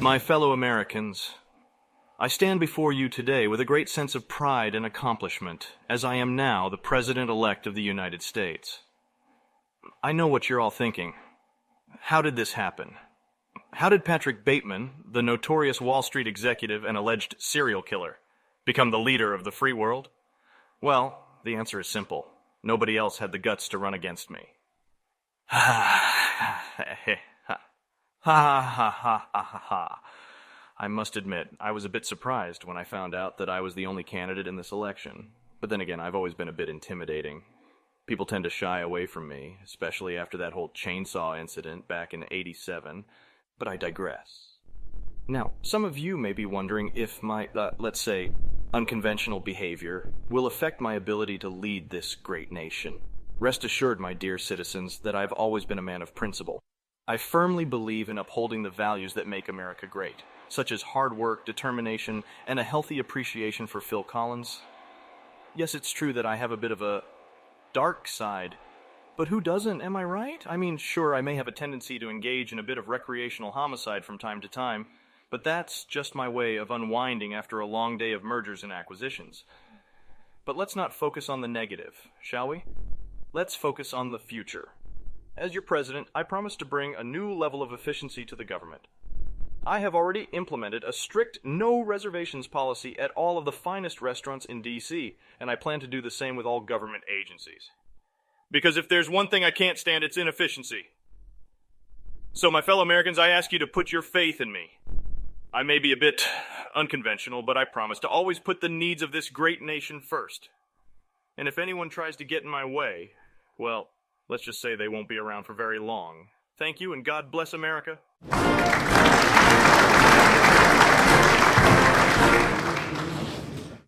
My fellow Americans, I stand before you today with a great sense of pride and accomplishment, as I am now the President-elect of the United States. I know what you're all thinking. How did this happen? How did Patrick Bateman, the notorious Wall Street executive and alleged serial killer, become the leader of the free world? Well, the answer is simple. Nobody else had the guts to run against me. I must admit, I was a bit surprised when I found out that I was the only candidate in this election. But then again, I've always been a bit intimidating. People tend to shy away from me, especially after that whole chainsaw incident back in '87. But I digress. Now, some of you may be wondering if my, let's say, unconventional behavior will affect my ability to lead this great nation. Rest assured, my dear citizens, that I've always been a man of principle. I firmly believe in upholding the values that make America great, such as hard work, determination, and a healthy appreciation for Phil Collins. Yes, it's true that I have a bit of a dark side, but who doesn't, am I right? I mean, sure, I may have a tendency to engage in a bit of recreational homicide from time to time, but that's just my way of unwinding after a long day of mergers and acquisitions. But let's not focus on the negative, shall we? Let's focus on the future. As your president, I promise to bring a new level of efficiency to the government. I have already implemented a strict no reservations policy at all of the finest restaurants in D.C., and I plan to do the same with all government agencies. Because if there's one thing I can't stand, it's inefficiency. So, my fellow Americans, I ask you to put your faith in me. I may be a bit unconventional, but I promise to always put the needs of this great nation first. And if anyone tries to get in my way, well, let's just say they won't be around for very long. Thank you, and God bless America.